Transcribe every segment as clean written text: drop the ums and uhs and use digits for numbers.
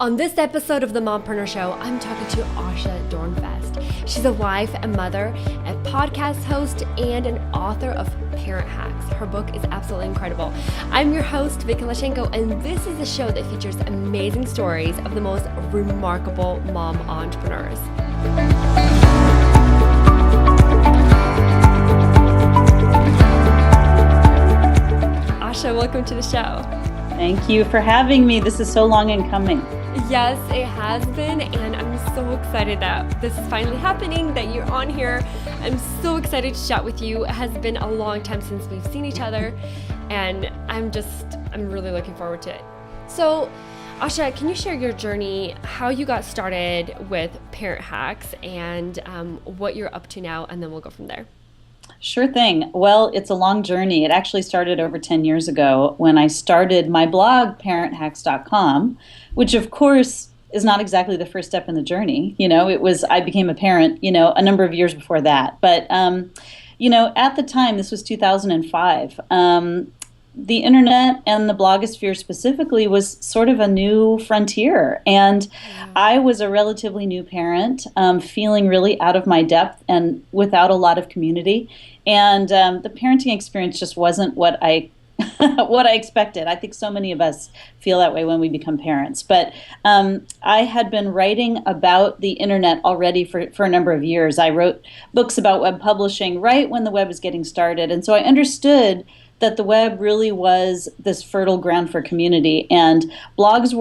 On this episode of the Mompreneur Show, I'm talking to Asha Dornfest. She's a wife, a mother, a podcast host, and an author of Parent Hacks. Her book is absolutely incredible. I'm your host, Vicky, and this is a show that features amazing stories of the most remarkable mom entrepreneurs. Asha, welcome to the show. Thank you for having me. This is so long in coming. Yes, it has been, and I'm so excited that this is finally happening, that you're on here. I'm so excited to chat with you. It has been a long time since we've seen each other, and I'm really looking forward to it. So, Asha, can you share your journey, how you got started with Parent Hacks, and what you're up to now, and then we'll go from there. Sure thing. Well, it's a long journey. It actually started over 10 years ago when I started my blog, parenthacks.com, which of course is not exactly the first step in the journey. I became a parent, a number of years before that. But, at the time, this was 2005, the internet and the blogosphere specifically was sort of a new frontier. And I was a relatively new parent, feeling really out of my depth and without a lot of community. And the parenting experience just wasn't what I what I expected. I think so many of us feel that way when we become parents. But I had been writing about the internet already for a number of years. I wrote books about web publishing right when the web was getting started. And so I understood that the web really was this fertile ground for community. And blogs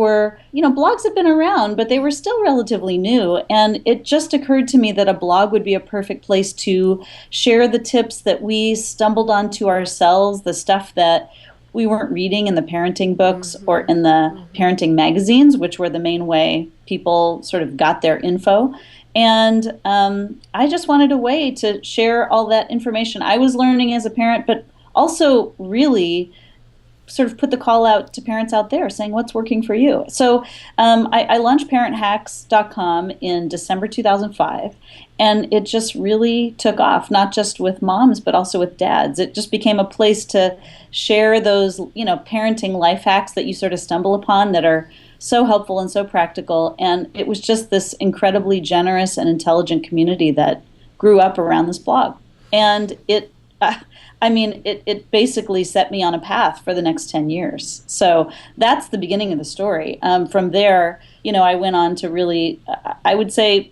have been around, but they were still relatively new. And it just occurred to me that a blog would be a perfect place to share the tips that we stumbled onto ourselves, the stuff that we weren't reading in the parenting books or in the parenting magazines, which were the main way people sort of got their info. And I just wanted a way to share all that information I was learning as a parent, but also really sort of put the call out to parents out there saying what's working for you. So I launched parenthacks.com in December 2005, and it just really took off, not just with moms, but also with dads. It just became a place to share those, parenting life hacks that you sort of stumble upon that are so helpful and so practical. And it was just this incredibly generous and intelligent community that grew up around this blog. And it basically set me on a path for the next 10 years. So that's the beginning of the story. From there, I went on to really, I would say,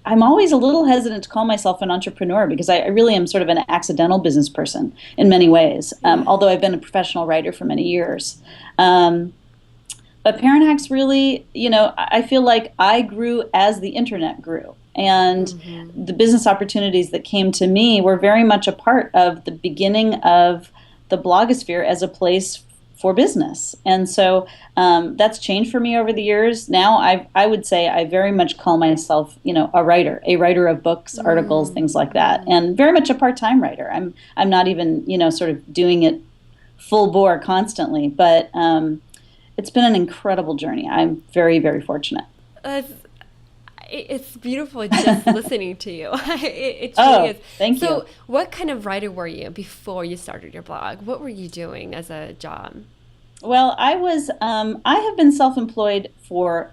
I'm always a little hesitant to call myself an entrepreneur because I really am sort of an accidental business person in many ways, although I've been a professional writer for many years. But Parent Hacks really, I feel like I grew as the internet grew. And the business opportunities that came to me were very much a part of the beginning of the blogosphere as a place for business. And so that's changed for me over the years. Now I would say I very much call myself, a writer of books, articles, things like that, and very much a part-time writer. I'm not even, sort of doing it full bore constantly, but it's been an incredible journey. I'm very, very fortunate. It's beautiful just listening to you. It truly is. Thank you. So what kind of writer were you before you started your blog? What were you doing as a job? Well, I have been self-employed for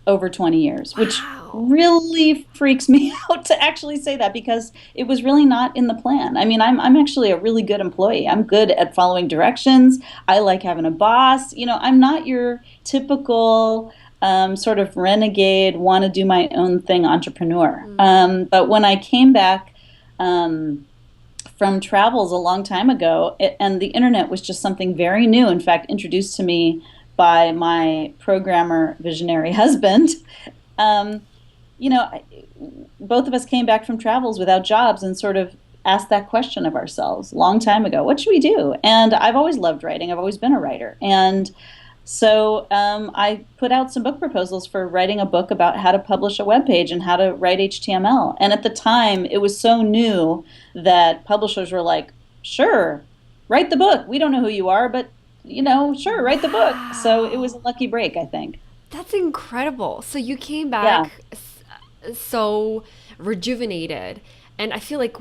over 20 years, which really freaks me out to actually say that because it was really not in the plan. I mean, I'm actually a really good employee. I'm good at following directions. I like having a boss. I'm not your typical sort of renegade, want to do my own thing entrepreneur. But when I came back from travels a long time ago, and the internet was just something very new, in fact, introduced to me by my programmer visionary husband, both of us came back from travels without jobs and sort of asked that question of ourselves a long time ago. What should we do? And I've always loved writing. I've always been a writer. And so I put out some book proposals for writing a book about how to publish a web page and how to write HTML. And at the time, it was so new that publishers were like, sure, write the book. We don't know who you are, but, sure, write the book. So it was a lucky break, I think. That's incredible. So you came back so rejuvenated. And I feel like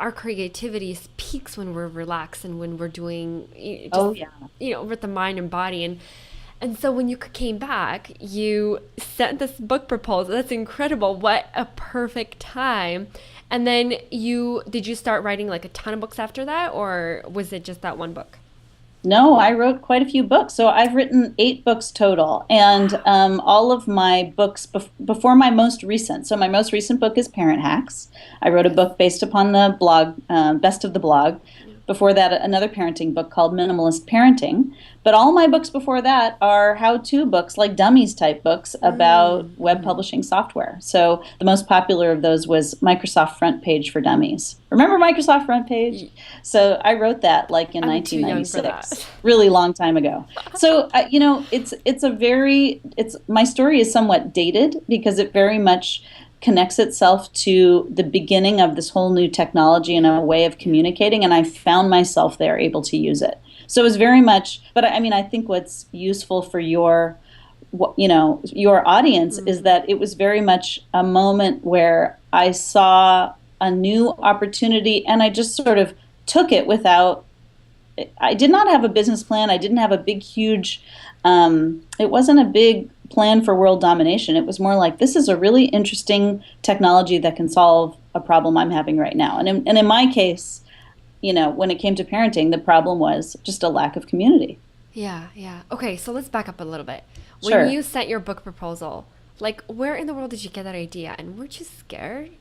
our creativity peaks when we're relaxed and when we're doing, with the mind and body. And And so when you came back, you sent this book proposal. That's incredible. What a perfect time. And then did you start writing like a ton of books after that, or was it just that one book? No, I wrote quite a few books. So I've written 8 books total, and all of my books before my most recent. So my most recent book is Parent Hacks. I wrote a book based upon the blog, Best of the Blog. Before that, another parenting book called Minimalist Parenting. But all my books before that are how-to books, like dummies type books about web publishing software. So the most popular of those was Microsoft Front Page for Dummies. Remember Microsoft Front Page? So I wrote that like in I'm too young 1996, for that. really long time ago. So my story is somewhat dated because it very much connects itself to the beginning of this whole new technology and a way of communicating, and I found myself there able to use it. So it was very much, but I mean, I think what's useful for your audience is that it was very much a moment where I saw a new opportunity and I just sort of took it I did not have a business plan. I didn't have a big, huge, it wasn't a big plan for world domination. It was more like, this is a really interesting technology that can solve a problem I'm having right now. And in my case, when it came to parenting, the problem was just a lack of community. Yeah, yeah. Okay, so let's back up a little bit. Sure. When you sent your book proposal, like, where in the world did you get that idea? And weren't you scared?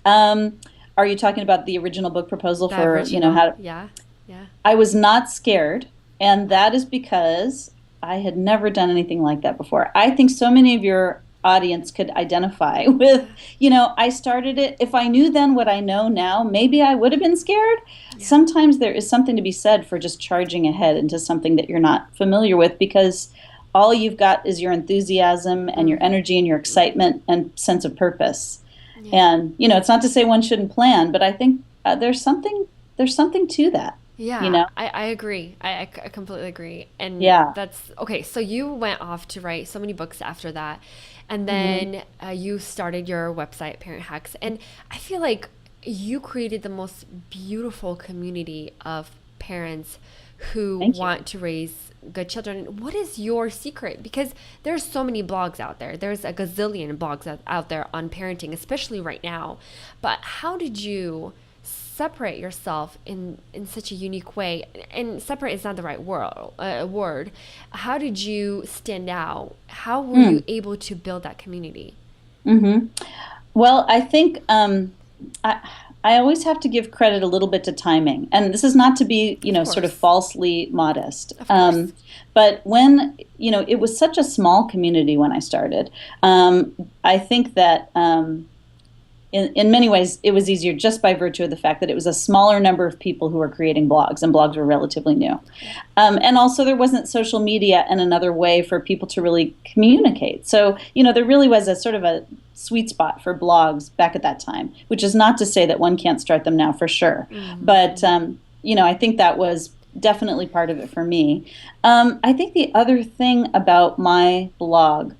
Are you talking about the original book proposal The original, how? Yeah, yeah. I was not scared, and that is because I had never done anything like that before. I think so many of your audience could identify with, I started it. If I knew then what I know now, maybe I would have been scared. Yeah. Sometimes there is something to be said for just charging ahead into something that you're not familiar with, because all you've got is your enthusiasm and your energy and your excitement and sense of purpose. Yeah. And, it's not to say one shouldn't plan, but I think there's something to that. Yeah, I agree. I completely agree. And that's okay. So you went off to write so many books after that. And then you started your website, Parent Hacks. And I feel like you created the most beautiful community of parents who want to raise good children. What is your secret? Because there's so many blogs out there. There's a gazillion blogs out there on parenting, especially right now. But how did you separate yourself in such a unique way? And separate is not the right word. How did you stand out? How were you able to build that community? Well, I think I always have to give credit a little bit to timing. And this is not to be, sort of falsely modest. But when, it was such a small community when I started, I think that in many ways, it was easier just by virtue of the fact that it was a smaller number of people who were creating blogs, and blogs were relatively new. And also there wasn't social media and another way for people to really communicate. So, there really was a sort of a sweet spot for blogs back at that time, which is not to say that one can't start them now for sure. But, I think that was definitely part of it for me. I think the other thing about my blog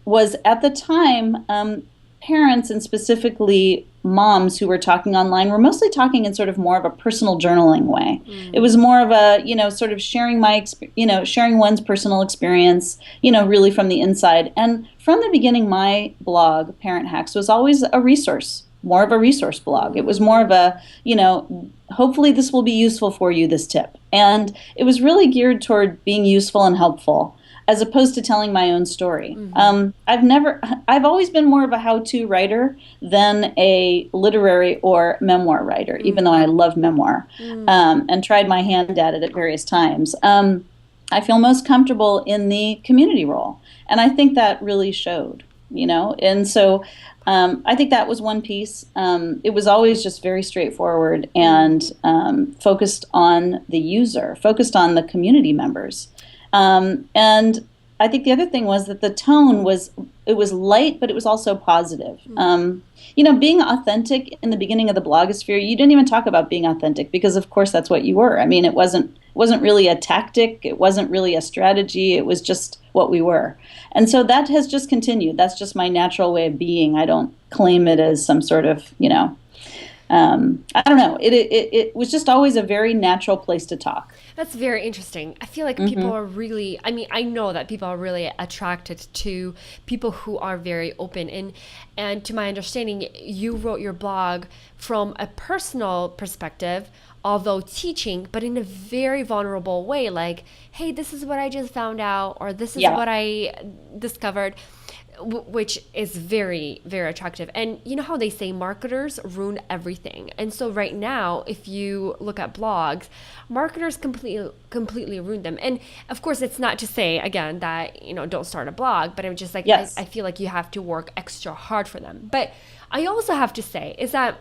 was at the time, parents, and specifically moms who were talking online, were mostly talking in sort of more of a personal journaling way. It was more of a, sort of sharing sharing one's personal experience, really from the inside. And from the beginning, my blog, Parent Hacks, was always a resource, more of a resource blog. It was more of a, hopefully this will be useful for you, this tip. And it was really geared toward being useful and helpful, as opposed to telling my own story. I've always been more of a how-to writer than a literary or memoir writer, even though I love memoir and tried my hand at it at various times. I feel most comfortable in the community role. And I think that really showed, And so I think that was one piece. It was always just very straightforward and focused on the user, focused on the community members. And I think the other thing was that the tone was light, but it was also positive. Being authentic in the beginning of the blogosphere, you didn't even talk about being authentic because, of course, that's what you were. I mean, it wasn't really a tactic. It wasn't really a strategy. It was just what we were. And so that has just continued. That's just my natural way of being. I don't claim it as some sort of, I don't know. It was just always a very natural place to talk. That's very interesting. I feel like people are really, I mean, I know that people are really attracted to people who are very open. And to my understanding, you wrote your blog from a personal perspective, although teaching, but in a very vulnerable way. Like, hey, this is what I just found out, or this is what I discovered, which is very, very attractive. And you know how they say marketers ruin everything. And so right now, if you look at blogs, marketers completely ruin them. And of course, it's not to say, again, that, you know, don't start a blog, but I'm just like, I feel like you have to work extra hard for them. But I also have to say is that,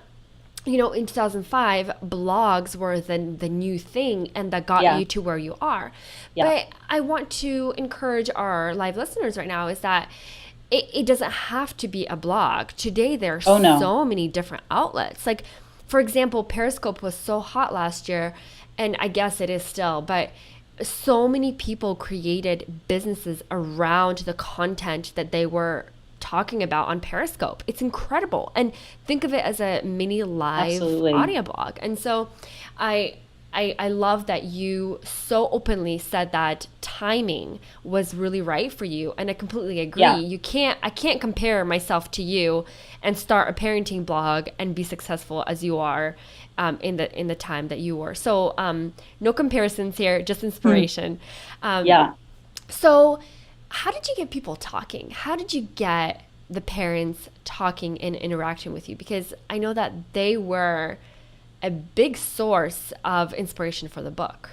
you know, in 2005, blogs were the new thing, and that got you to where you are. But I want to encourage our live listeners right now is that it doesn't have to be a blog. Today, there are so many different outlets. Like, for example, Periscope was so hot last year, and I guess it is still, but so many people created businesses around the content that they were talking about on Periscope. It's incredible. And think of it as a mini live audio blog. And so I love that you so openly said that timing was really right for you, and I completely agree. I can't compare myself to you and start a parenting blog and be successful as you are in the time that you were. So no comparisons here, just inspiration. So how did you get people talking? How did you get the parents talking and interacting with you? Because I know that they were a big source of inspiration for the book.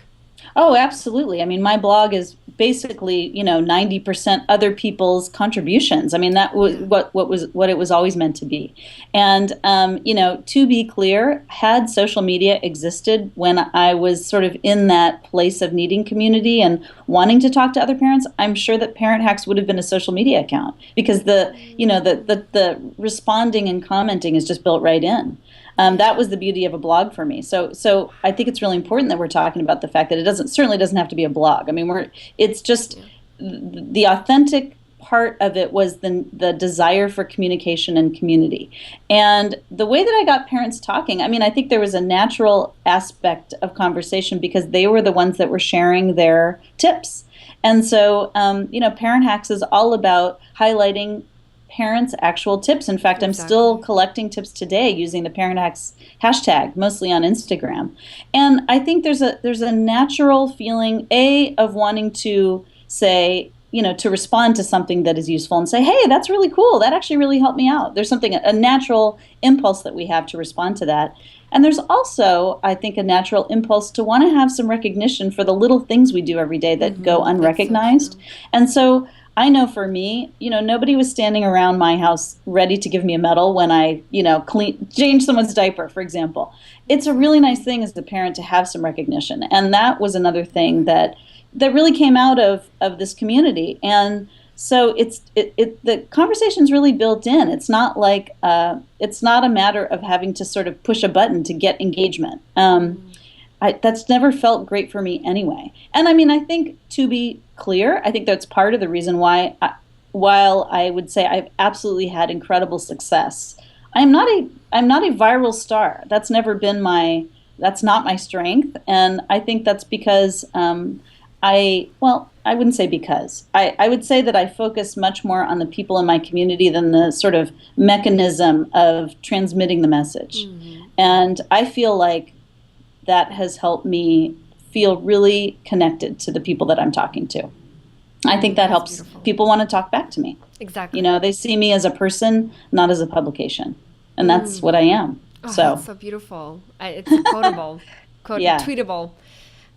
Oh, absolutely. I mean, my blog is basically, 90% other people's contributions. I mean, that was what it was always meant to be. And, to be clear, had social media existed when I was sort of in that place of needing community and wanting to talk to other parents, I'm sure that Parent Hacks would have been a social media account, because the responding and commenting is just built right in. That was the beauty of a blog for me. So I think it's really important that we're talking about the fact that it certainly doesn't have to be a blog. I mean, it's just the authentic part of it was the desire for communication and community. And the way that I got parents talking, I mean, I think there was a natural aspect of conversation because they were the ones that were sharing their tips. And so, Parent Hacks is all about highlighting parents' actual tips. In fact, I'm still collecting tips today using the Parent Hacks hashtag, mostly on Instagram. And I think there's a natural feeling, of wanting to say, to respond to something that is useful and say, hey, that's really cool. That actually really helped me out. There's a natural impulse that we have to respond to that. And there's also, I think, a natural impulse to want to have some recognition for the little things we do every day that go unrecognized. So and so I know for me, nobody was standing around my house ready to give me a medal when I, change someone's diaper, for example. It's a really nice thing as the parent to have some recognition. And that was another thing that really came out of this community. And so the conversation's really built in. It's not like, it's not a matter of having to sort of push a button to get engagement. That's never felt great for me anyway. And I mean, I think, to be clear, I think that's part of the reason why, while I would say I've absolutely had incredible success, I'm not a viral star. That's never been that's not my strength. And I think that's because I wouldn't say because. I would say that I focus much more on the people in my community than the sort of mechanism of transmitting the message. And I feel like that has helped me feel really connected to the people that I'm talking to. I think that helps people want to talk back to me. Exactly. They see me as a person, not as a publication. And that's what I am. Oh, that's so beautiful. It's quotable, tweetable.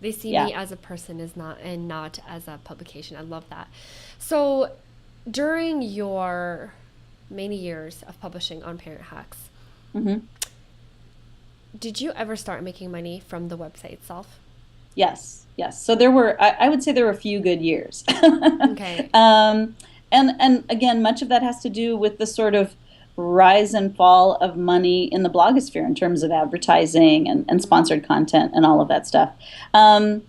They see me as a person and not as a publication. I love that. So during your many years of publishing on Parent Hacks, did you ever start making money from the website itself? Yes. So there were, I would say there were a few good years. Okay. And again, much of that has to do with the sort of rise and fall of money in the blogosphere in terms of advertising and sponsored content and all of that stuff. I'm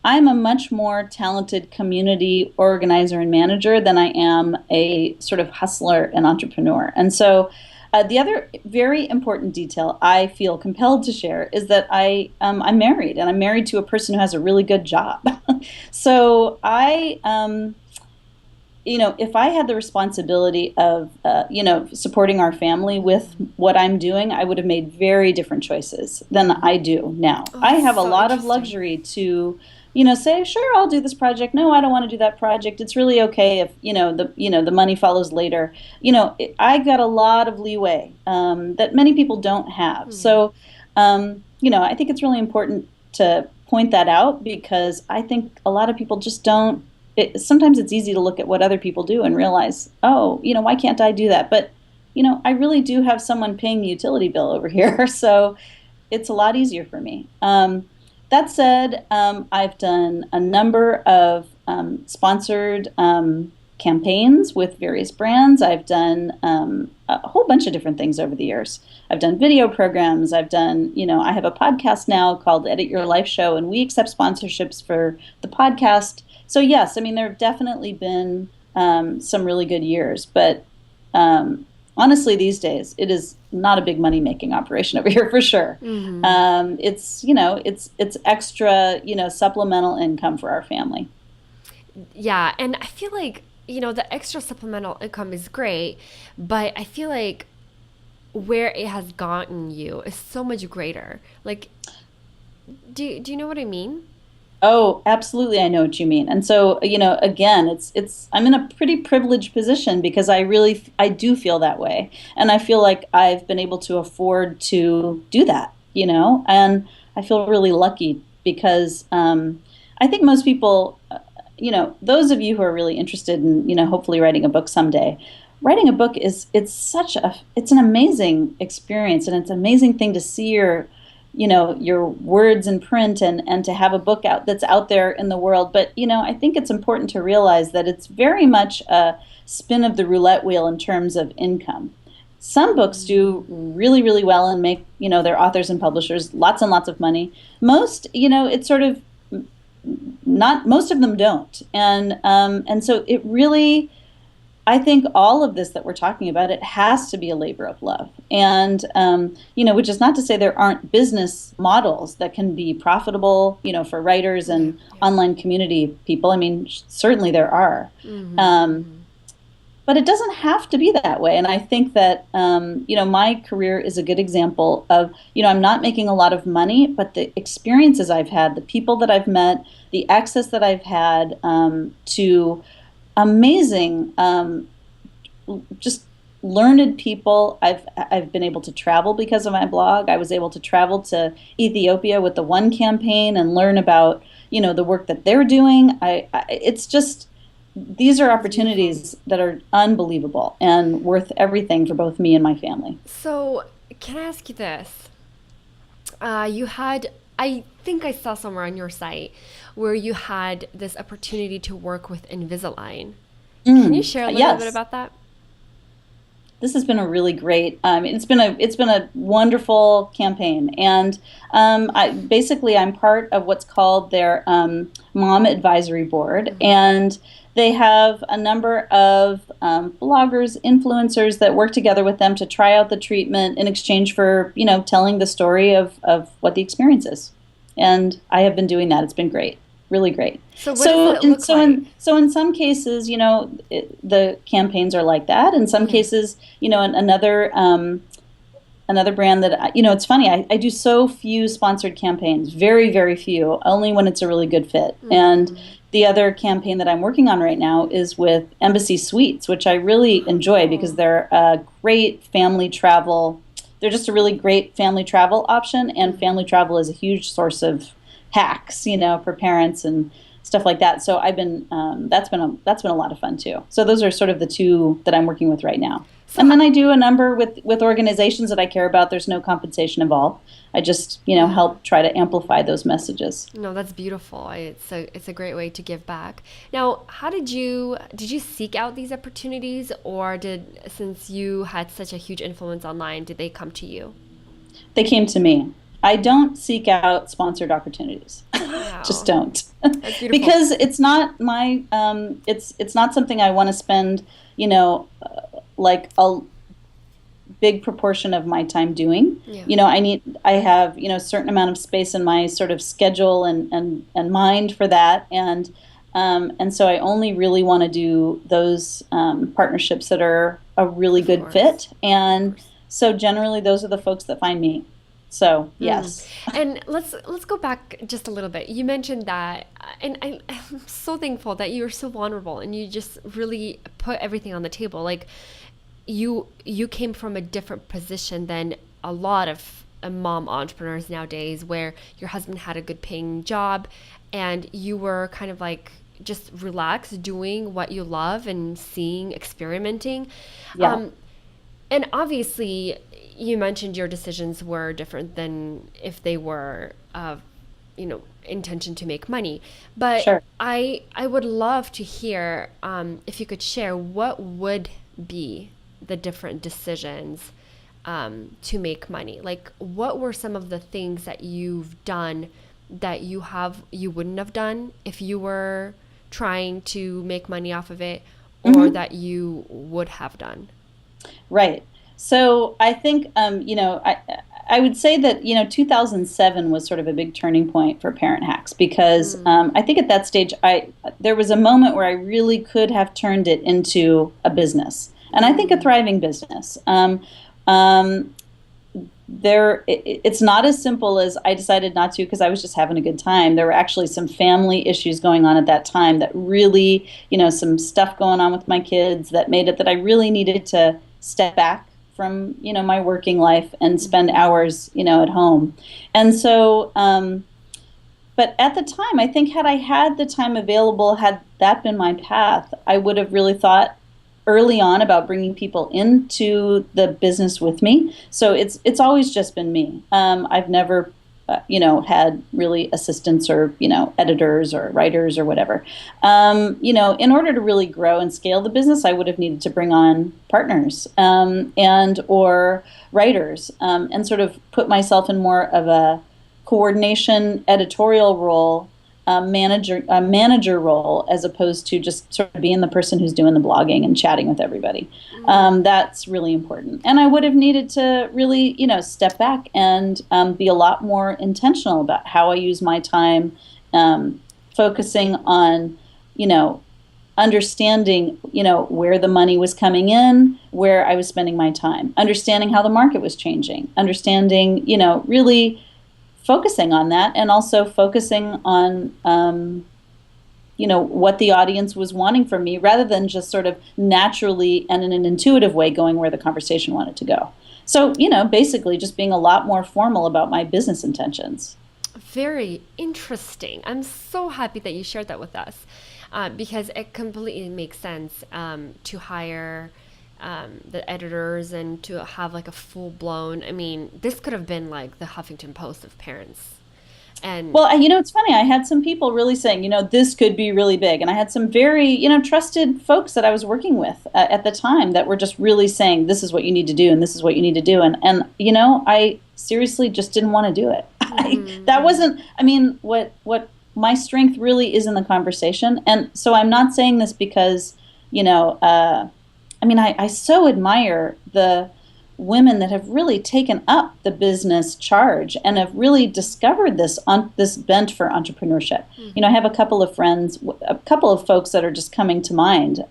a much more talented community organizer and manager than I am a sort of hustler and entrepreneur. And so The other very important detail I feel compelled to share is that I'm married, and I'm married to a person who has a really good job. So if I had the responsibility of, supporting our family with what I'm doing, I would have made very different choices than I do now. Oh, I have a so lot of interesting. luxury to, say, sure, I'll do this project. No, I don't want to do that project. It's really okay if, the money follows later. I got a lot of leeway that many people don't have. So, I think it's really important to point that out because I think a lot of people just don't. Sometimes it's easy to look at what other people do and realize, oh, why can't I do that? But, I really do have someone paying the utility bill over here. So it's a lot easier for me. That said, I've done a number of sponsored campaigns with various brands. I've done a whole bunch of different things over the years. I've done video programs. I've done, I have a podcast now called Edit Your Life Show, and we accept sponsorships for the podcast. So yes, I mean, there have definitely been some really good years, but honestly, these days, it is not a big money-making operation over here for sure. It's extra, supplemental income for our family. Yeah, and I feel like, the extra supplemental income is great, but I feel like where it has gotten you is so much greater. Like, do you know what I mean? Oh, absolutely. I know what you mean. And so, again, I'm in a pretty privileged position because I do feel that way. And I feel like I've been able to afford to do that, and I feel really lucky because I think most people, those of you who are really interested in, hopefully writing a book someday, writing a book it's an amazing experience, and it's an amazing thing to see your words in print and to have a book that's out there in the world. But, I think it's important to realize that it's very much a spin of the roulette wheel in terms of income. Some books do really, really well and make, their authors and publishers lots and lots of money. Most, it's sort of not, most of them don't. And so it really, I think all of this that we're talking about, it has to be a labor of love. And, which is not to say there aren't business models that can be profitable, for writers and online community people. I mean, certainly there are. But it doesn't have to be that way. And I think that, my career is a good example of, I'm not making a lot of money, but the experiences I've had, the people that I've met, the access that I've had to amazing, just learned people. I've been able to travel because of my blog. I was able to travel to Ethiopia with the One campaign and learn about the work that they're doing. It's just, these are opportunities that are unbelievable and worth everything for both me and my family. So can I ask you this? I think I saw somewhere on your site where you had this opportunity to work with Invisalign. Can you share a little bit about that? This has been a really great. It's been a wonderful campaign, and I'm part of what's called their Mom Advisory Board, and they have a number of bloggers, influencers that work together with them to try out the treatment in exchange for telling the story of what the experience is. And I have been doing that. It's been great. Really great. So what does it look like? In some cases, the campaigns are like that. In some cases, another brand that, it's funny, I do so few sponsored campaigns, very, very few, only when it's a really good fit. And the other campaign that I'm working on right now is with Embassy Suites, which I really enjoy because they're a great family travel. They're just a really great family travel option, and family travel is a huge source of hacks, for parents and stuff like that. So I've been that's been a lot of fun too. So those are sort of the two that I'm working with right now. And then I do a number with organizations that I care about. There's no compensation involved. I just help try to amplify those messages. No, that's beautiful. It's a great way to give back. Now, how did you seek out these opportunities, or since you had such a huge influence online, did they come to you? They came to me. I don't seek out sponsored opportunities. Wow. Just don't. That's beautiful. Because it's not my it's not something I want to spend, like big proportion of my time doing. Yeah. I have, a certain amount of space in my sort of schedule and mind for that. And so I only really want to do those partnerships that are a really good fit. And so generally those are the folks that find me. So yes. And let's go back just a little bit. You mentioned that, and I'm so thankful that you were so vulnerable and you just really put everything on the table. Like you came from a different position than a lot of mom entrepreneurs nowadays, where your husband had a good paying job and you were kind of like just relaxed doing what you love and experimenting. Yeah. And obviously you mentioned your decisions were different than if they were intention to make money. But Sure. I would love to hear if you could share what would be the different decisions to make money. Like, what were some of the things that you've done that you wouldn't have done if you were trying to make money off of it, or that you would have done? Right. So I think, I would say that, 2007 was sort of a big turning point for Parent Hacks, because I think at that stage, there was a moment where I really could have turned it into a business, and I think a thriving business. It's not as simple as I decided not to because I was just having a good time. There were actually some family issues going on at that time that really, some stuff going on with my kids that made it that I really needed to step back from, my working life and spend hours, at home. And so, but at the time, I think had I had the time available, had that been my path, I would have really thought early on about bringing people into the business with me. So it's always just been me. I've never, had really assistants or, editors or writers or whatever. In order to really grow and scale the business, I would have needed to bring on partners and or writers and sort of put myself in more of a coordination editorial role, manager role, as opposed to just sort of being the person who's doing the blogging and chatting with everybody. That's really important. And I would have needed to really, step back and be a lot more intentional about how I use my time, focusing on, understanding, where the money was coming in, where I was spending my time, understanding how the market was changing, understanding, really focusing on that, and also focusing on, what the audience was wanting from me, rather than just sort of naturally and in an intuitive way going where the conversation wanted to go. So, basically just being a lot more formal about my business intentions. Very interesting. I'm so happy that you shared that with us, because it completely makes sense to hire the editors and to have like a full-blown, this could have been like the Huffington Post of parents. And well, it's funny, I had some people really saying, this could be really big, and I had some very, trusted folks that I was working with at the time that were just really saying, this is what you need to do and this is what you need to do, and I seriously just didn't want to do it. That wasn't, what my strength really is in the conversation. And so I'm not saying this because, I so admire the women that have really taken up the business charge and have really discovered this bent for entrepreneurship. I have a couple of friends, a couple of folks that are just coming to mind.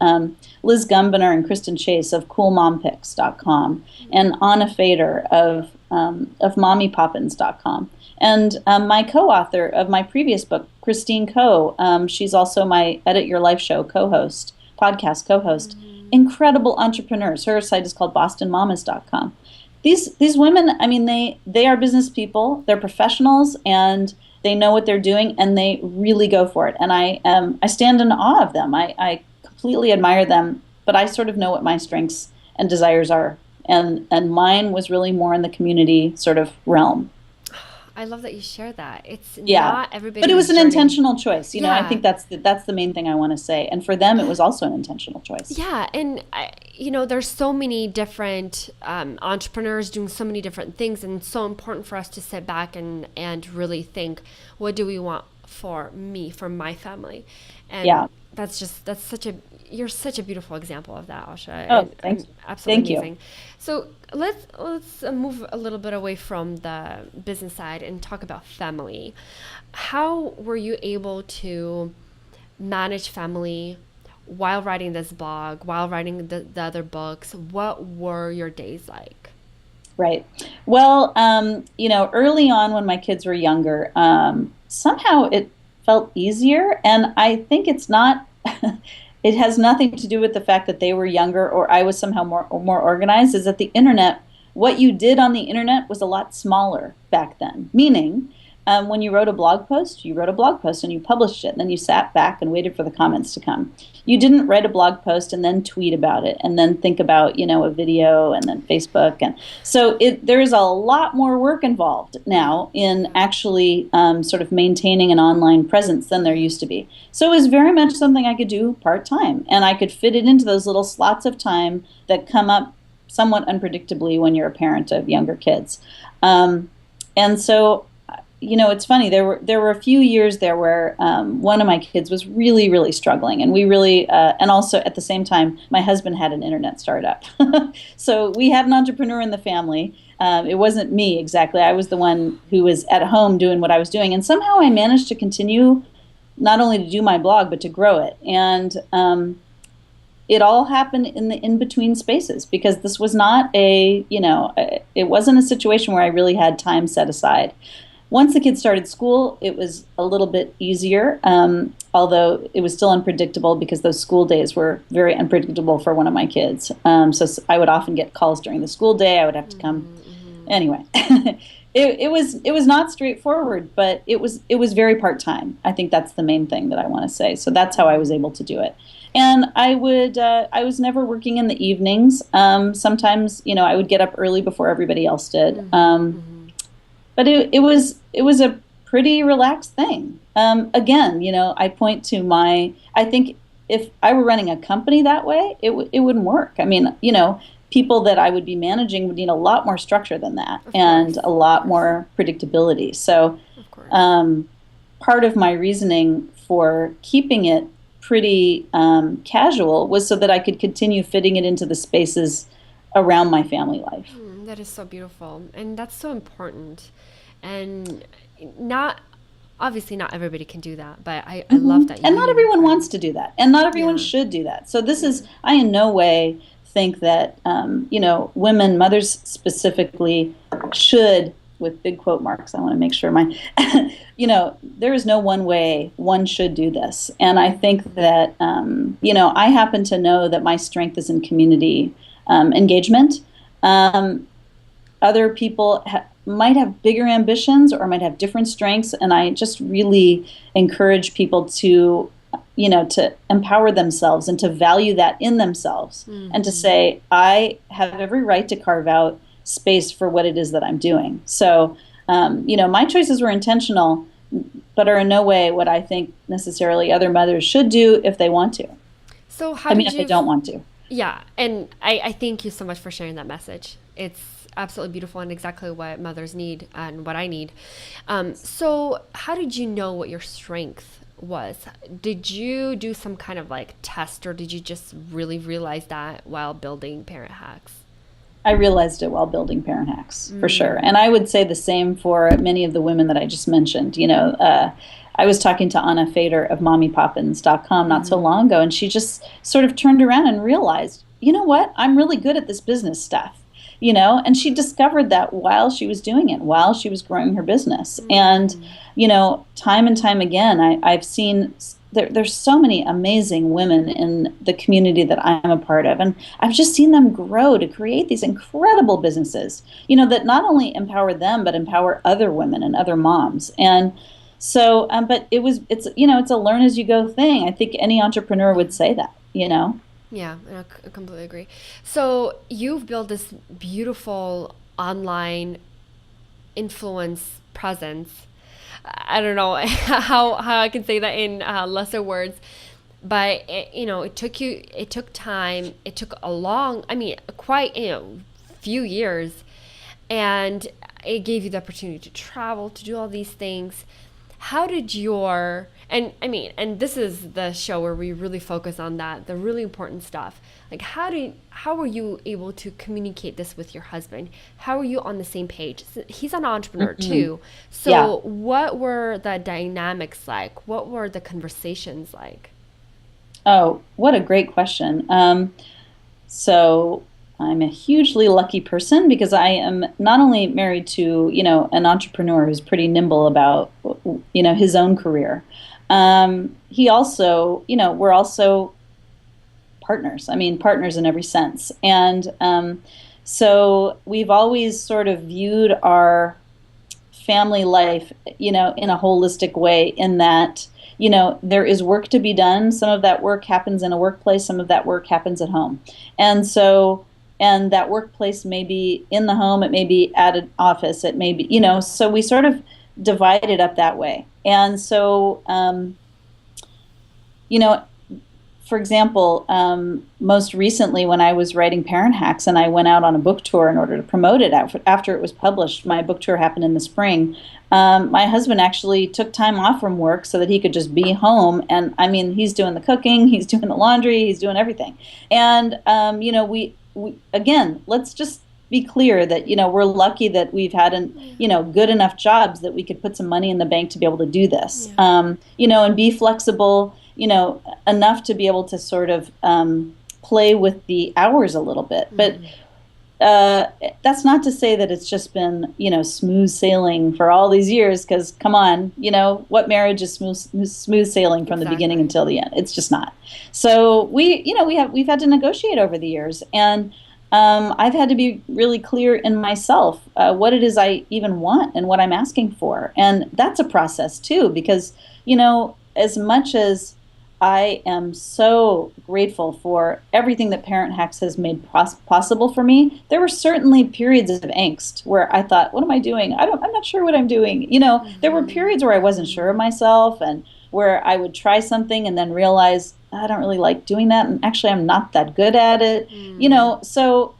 Liz Gumbiner and Kristen Chase of CoolMomPicks.com, and Anna Fader of MommyPoppins.com. And my co-author of my previous book, Christine Coe, she's also my Edit Your Life Show podcast co-host. Incredible entrepreneurs. Her site is called BostonMamas.com. These women, they are business people. They're professionals, and they know what they're doing, and they really go for it. And I stand in awe of them. I completely admire them, but I sort of know what my strengths and desires are, and mine was really more in the community sort of realm. I love that you share that. It's not everybody, but it was an intentional choice. Yeah. I think that's the main thing I want to say. And for them, it was also an intentional choice. Yeah, and there's so many different entrepreneurs doing so many different things, and it's so important for us to sit back and really think, what do we want for me, for my family? And you're such a beautiful example of that, Asha. Oh, thanks. Absolutely Thank amazing. you. So let's move a little bit away from the business side and talk about family. How were you able to manage family while writing this blog, while writing the other books? What were your days like? Right. Well, early on when my kids were younger, somehow it felt easier. And I think it's not, it has nothing to do with the fact that they were younger or I was somehow more organized, is that the internet, what you did on the internet was a lot smaller back then. Meaning, when you wrote a blog post, and you published it, and then you sat back and waited for the comments to come. You didn't write a blog post and then tweet about it and then think about, a video and then Facebook. And so there's a lot more work involved now in actually sort of maintaining an online presence than there used to be. So it was very much something I could do part-time, and I could fit it into those little slots of time that come up somewhat unpredictably when you're a parent of younger kids. And so it's funny. There were a few years there where one of my kids was really, really struggling, and we really, and also at the same time, my husband had an internet startup, so we had an entrepreneur in the family. It wasn't me exactly. I was the one who was at home doing what I was doing, and somehow I managed to continue not only to do my blog but to grow it. And it all happened in the in-between spaces, because this was not it wasn't a situation where I really had time set aside. Once the kids started school, it was a little bit easier, although it was still unpredictable because those school days were very unpredictable for one of my kids. So I would often get calls during the school day. I would have to come. Mm-hmm. Anyway, it was not straightforward, but it was very part-time. I think that's the main thing that I want to say. So that's how I was able to do it. And I was never working in the evenings. Sometimes, I would get up early before everybody else did. But it was a pretty relaxed thing. Again, I point to I think if I were running a company that way, it wouldn't work. I mean, people that I would be managing would need a lot more structure than that, and a lot more predictability. So part of my reasoning for keeping it pretty casual was so that I could continue fitting it into the spaces around my family life. That is so beautiful, and that's so important. And obviously not everybody can do that, but I love that. And not everyone wants to do that, and not everyone should do that. So this is, I in no way think that, women, mothers specifically, should, with big quote marks, I want to make sure there is no one way one should do this. And I think that, I happen to know that my strength is in community engagement. Other people might have bigger ambitions or might have different strengths, and I just really encourage people to empower themselves and to value that in themselves, and to say, I have every right to carve out space for what it is that I'm doing. So, my choices were intentional, but are in no way what I think necessarily other mothers should do if they want to. So if they don't want to. Yeah, and I thank you so much for sharing that message. It's absolutely beautiful and exactly what mothers need and what I need. So how did you know what your strength was? Did you do some kind of test, or did you just really realize that while building Parent Hacks? I realized it while building Parent Hacks, for sure. And I would say the same for many of the women that I just mentioned. I was talking to Anna Fader of mommypoppins.com not so long ago, and she just sort of turned around and realized, you know what, I'm really good at this business stuff. And she discovered that while she was doing it, while she was growing her business. And, time and time again, I've seen there's so many amazing women in the community that I'm a part of. And I've just seen them grow to create these incredible businesses, that not only empower them, but empower other women and other moms. And so, but it's a learn as you go thing. I think any entrepreneur would say that, Yeah, I completely agree. So you've built this beautiful online influence presence. I don't know how I can say that in lesser words, but it took time. It took quite few years, and it gave you the opportunity to travel, to do all these things. How did And I mean, and this is the show where we really focus on that, the really important stuff. Like, how were you able to communicate this with your husband? How are you on the same page? He's an entrepreneur too. So what were the dynamics like? What were the conversations like? Oh, what a great question. So I'm a hugely lucky person because I am not only married to, an entrepreneur who's pretty nimble about, his own career. He also, we're also partners. I mean, partners in every sense. And so we've always sort of viewed our family life, in a holistic way, in that, there is work to be done. Some of that work happens in a workplace, some of that work happens at home. And that workplace may be in the home, it may be at an office, it may be, so we sort of divide it up that way. And so, for example, most recently when I was writing Parent Hacks and I went out on a book tour in order to promote it after it was published, my book tour happened in the spring. My husband actually took time off from work so that he could just be home. And I mean, he's doing the cooking, he's doing the laundry, he's doing everything. And, we again, let's just be clear that, we're lucky that we've had good enough jobs that we could put some money in the bank to be able to do this, and be flexible, enough to be able to sort of play with the hours a little bit. But that's not to say that it's just been, smooth sailing for all these years, because come on, what marriage is smooth sailing from the beginning until the end? It's just not. So we've had to negotiate over the years, and I've had to be really clear in myself what it is I even want and what I'm asking for. And that's a process too, because, as much as I am so grateful for everything that Parent Hacks has made possible for me, there were certainly periods of angst where I thought, what am I doing? I'm not sure what I'm doing. There were periods where I wasn't sure of myself, and where I would try something and then realize I don't really like doing that, and actually I'm not that good at it. So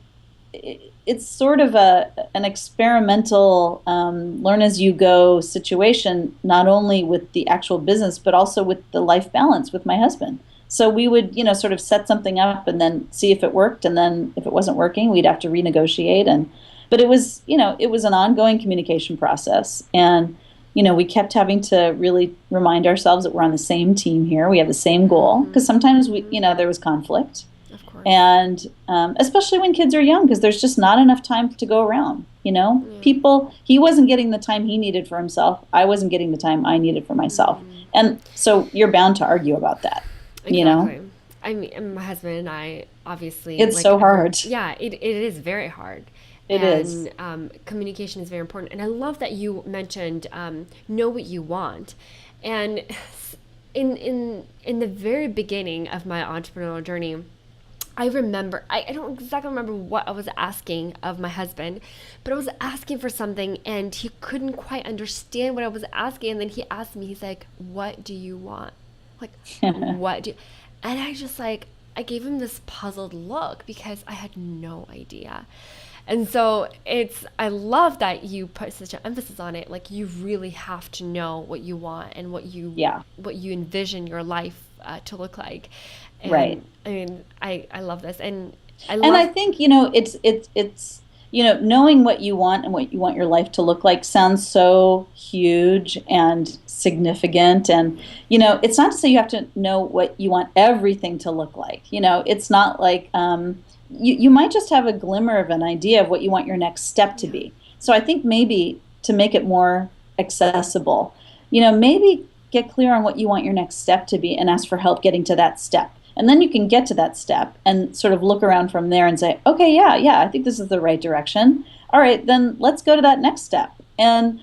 it's sort of an experimental learn as you go situation, not only with the actual business, but also with the life balance with my husband. So we would, sort of set something up and then see if it worked. And then if it wasn't working, we'd have to renegotiate. But it was, it was an ongoing communication process. And, we kept having to really remind ourselves that we're on the same team here. We have the same goal, because sometimes there was conflict. And especially when kids are young, because there's just not enough time to go around. He wasn't getting the time he needed for himself. I wasn't getting the time I needed for myself. And so you're bound to argue about that, I mean, my husband and I, obviously. It's so hard. Yeah, it is very hard. It is. Communication is very important. And I love that you mentioned know what you want. And in the very beginning of my entrepreneurial journey, I remember, I don't exactly remember what I was asking of my husband, but I was asking for something and he couldn't quite understand what I was asking. And then he asked me, he's like, what do you want? Like, what do you? And I just I gave him this puzzled look because I had no idea. And so I love that you put such an emphasis on it. Like, you really have to know what you want and what you envision your life to look like. And, right. I mean, I love this, and I think it's knowing what you want and what you want your life to look like sounds so huge and significant, and it's not to say you have to know what you want everything to look like. It's not like you might just have a glimmer of an idea of what you want your next step to be. So I think maybe to make it more accessible, maybe get clear on what you want your next step to be and ask for help getting to that step. And then you can get to that step and sort of look around from there and say, okay, yeah, I think this is the right direction. All right, then let's go to that next step. And,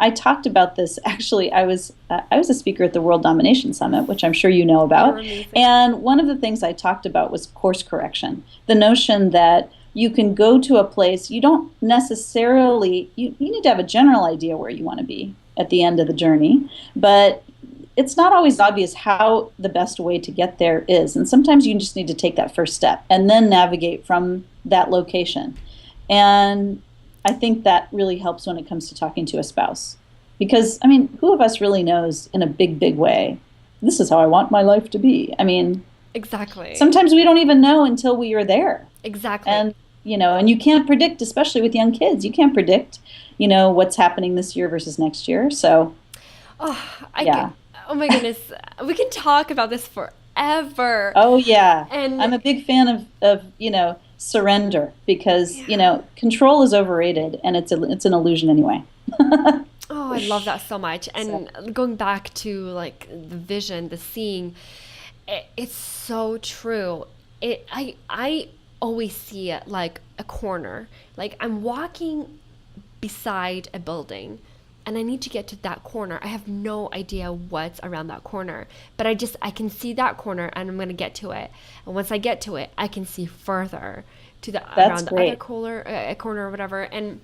I talked about this. Actually, I was a speaker at the World Domination Summit, which I'm sure you know about. And one of the things I talked about was course correction. The notion that you can go to a place, you don't necessarily, you need to have a general idea where you want to be at the end of the journey, but it's not always obvious how the best way to get there is. And sometimes you just need to take that first step and then navigate from that location. And I think that really helps when it comes to talking to a spouse. Because, I mean, who of us really knows in a big, big way, this is how I want my life to be? I mean, Exactly. sometimes we don't even know until we are there. Exactly. And, and you can't predict, especially with young kids, you can't predict, what's happening this year versus next year. So, yeah. Oh my goodness. We can talk about this forever. Oh, yeah. I'm And a big fan of surrender because, control is overrated and it's an illusion anyway. oh, I love that so much. And So, going back to like the vision, the seeing, it's so true. I always see it like a corner. Like I'm walking beside a building and I need to get to that corner. I have no idea what's around that corner, but I can see that corner and I'm going to get to it. And once I get to it, I can see further to the that's around the other great. corner or whatever. And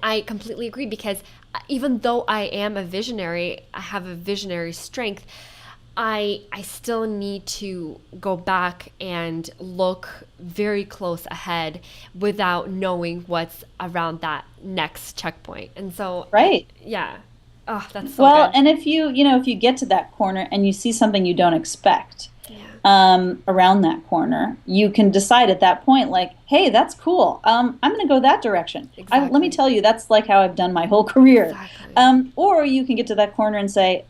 I completely agree because even though I am a visionary, I have a visionary strength. I still need to go back and look very close ahead without knowing what's around that next checkpoint. And so, Right. yeah. Oh, that's so Well, good. and if you get to that corner and you see something you don't expect Yeah. around that corner, you can decide at that point, like, hey, that's cool. I'm going to go that direction. Let me Exactly. tell you, that's like how I've done my whole career. Exactly. Or you can get to that corner and say,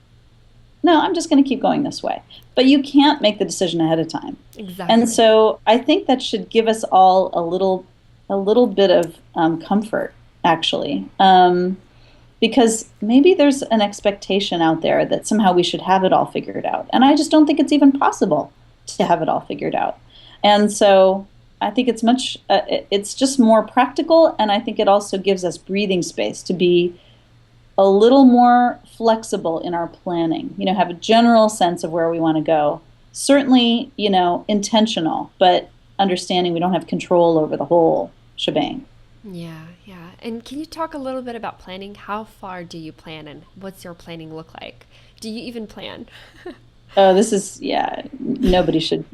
no, I'm just going to keep going this way. But you can't make the decision ahead of time. And Exactly. so I think that should give us all a little bit of comfort, actually. Because maybe there's an expectation out there that somehow we should have it all figured out. And I just don't think it's even possible to have it all figured out. And so I think it's just more practical. And I think it also gives us breathing space to be a little more flexible in our planning, have a general sense of where we want to go. Certainly, intentional, but understanding we don't have control over the whole shebang. Yeah, yeah. And can you talk a little bit about planning? How far do you plan and what's your planning look like? Do you even plan? Oh, this is, yeah, nobody should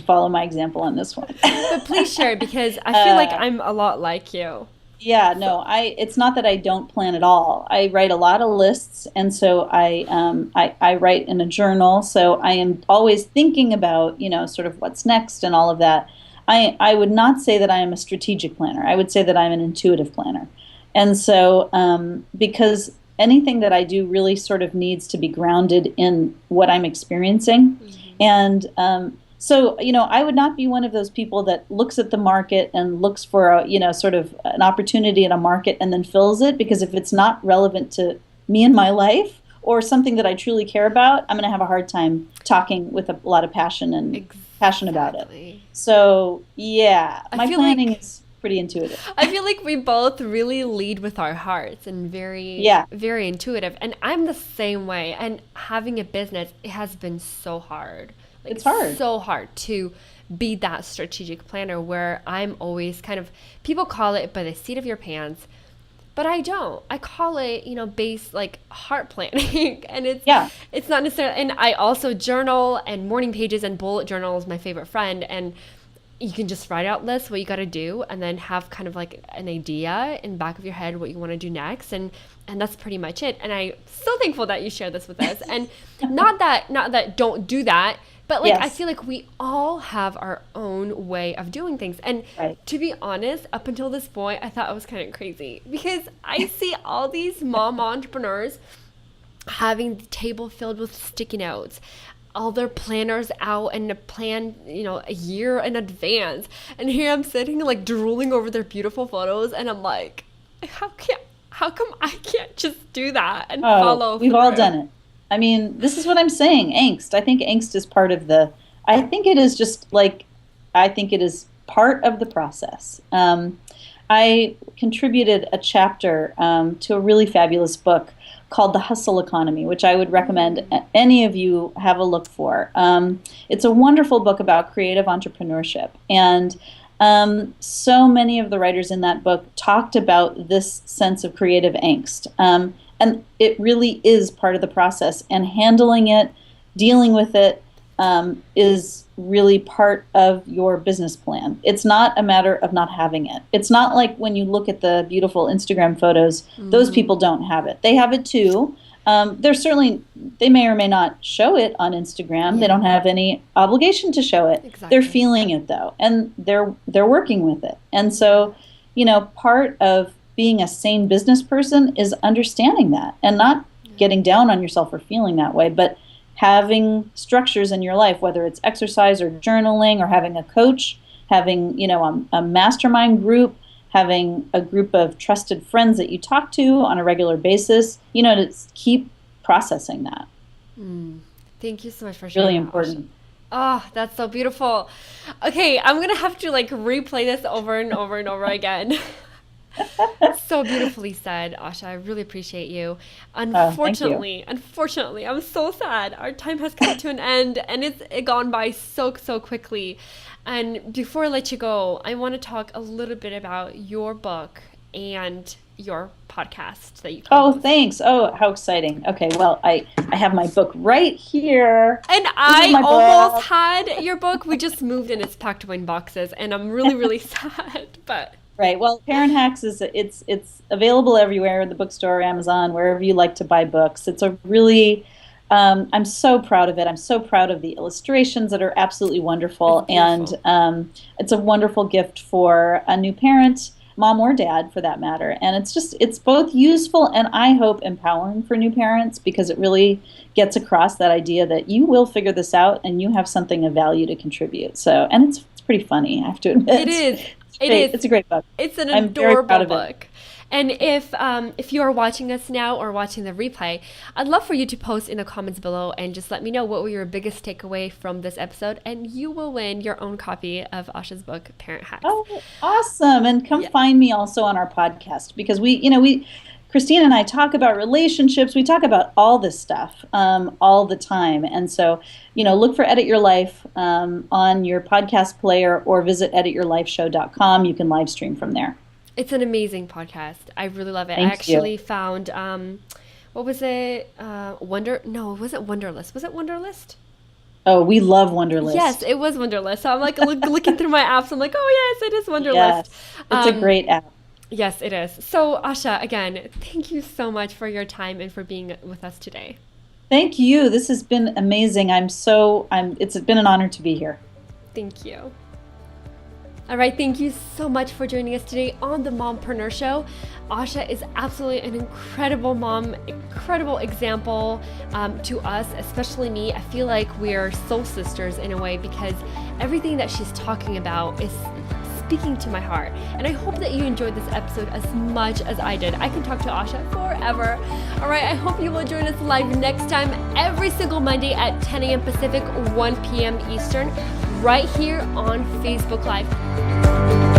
follow my example on this one. But please share because I feel like uh, I'm a lot like you. Yeah, So, no, it's not that I don't plan at all. I write a lot of lists, and so I write in a journal. So I am always thinking about, sort of what's next and all of that. I would not say that I am a strategic planner. I would say that I'm an intuitive planner. And so, because anything that I do really sort of needs to be grounded in what I'm experiencing. mhm. And so, I would not be one of those people that looks at the market and looks for sort of an opportunity in a market and then fills it, because if it's not relevant to me and my life or something that I truly care about, I'm going to have a hard time talking with a lot of passion and passion about it. Exactly. So, yeah, I my feel planning like is pretty intuitive. I feel like we both really lead with our hearts and very, Yeah, very intuitive. And I'm the same way. And having a business, it has been so hard. Like, it's hard. so hard to be that strategic planner where I'm always kind of, people call it by the seat of your pants, but I don't. I call it, base like heart planning. And Yeah, it's not necessarily, and I also journal, and morning pages and bullet journal is my favorite friend. And you can just write out lists what you got to do and then have kind of like an idea in the back of your head what you want to do next, and that's pretty much it. And I'm so thankful that you share this with us. And not that don't do that, but like I yes, feel like we all have our own way of doing things. And right. to be honest, up until this point I thought I was kind of crazy because I see all these mom entrepreneurs having the table filled with sticky notes, all their planners out and a plan, a year in advance. And here I'm sitting like drooling over their beautiful photos and I'm like, how come I can't just do that and Oh, follow we've all through? done it. I mean, this is what I'm saying. Angst. I think angst is part of I think it is just like, I think it is part of the process. I contributed a chapter to a really fabulous book called The Hustle Economy, which I would recommend any of you have a look for. It's a wonderful book about creative entrepreneurship. And so many of the writers in that book talked about this sense of creative angst. And it really is part of the process. And handling it, dealing with it, is really part of your business plan. It's not a matter of not having it. It's not like when you look at the beautiful Instagram photos, those people don't have it. They have it too. They may or may not show it on Instagram. Yeah. They don't have any obligation to show it. Exactly. They're feeling it though, and they're working with it. And so, part of being a sane business person is understanding that and not getting down on yourself for feeling that way, but having structures in your life, whether it's exercise or journaling or having a coach, having, a mastermind group, having a group of trusted friends that you talk to on a regular basis, to keep processing that. Thank you so much for sharing. Really important. Oh, that's so beautiful. Okay, I'm going to have to replay this over and over and over again. So beautifully said, Asha. I really appreciate you. Unfortunately, I'm so sad. Our time has come to an end, and it's gone by so quickly. And before I let you go, I want to talk a little bit about your book and your podcast that you co-host. Oh, thanks. Oh, how exciting. Okay, well, I have my book right here. And I almost had your book. We just moved and it's packed away in boxes, and I'm really, really sad. But right. Well, Parent Hacks it's available everywhere, the bookstore, Amazon, wherever you like to buy books. It's a really I'm so proud of it. I'm so proud of the illustrations that are absolutely wonderful. And it's a wonderful gift for a new parent, mom or dad for that matter. And it's both useful and I hope empowering for new parents, because it really gets across that idea that you will figure this out and you have something of value to contribute. So, and it's pretty funny, I have to admit. It is. It's a great book. It's an adorable book. And if you are watching us now or watching the replay, I'd love for you to post in the comments below and just let me know what were your biggest takeaway from this episode, and you will win your own copy of Asha's book, Parent Hacks. Oh, awesome. And come find me also on our podcast, because Christine and I talk about relationships. We talk about all this stuff all the time. And so, look for Edit Your Life on your podcast player or visit edityourlifeshow.com. You can live stream from there. It's an amazing podcast. I really love it. Thank I actually you. Found, what was it? Was it Wonderlist? Was it Wonderlist? Oh, we love Wonderlist. Yes, it was Wonderlist. So I'm looking through my apps. I'm like, oh yes, it is Wonderlist. Yes, it's a great app. Yes, it is. So Asha, again, thank you so much for your time and for being with us today. Thank you. This has been amazing. It's been an honor to be here. Thank you. All right, thank you so much for joining us today on the Mompreneur Show. Asha is absolutely an incredible mom, incredible example to us, especially me. I feel like we're soul sisters in a way, because everything that she's talking about is speaking to my heart. And I hope that you enjoyed this episode as much as I did. I can talk to Asha forever. All right, I hope you will join us live next time, every single Monday at 10 a.m. Pacific, 1 p.m. Eastern, right here on Facebook Live.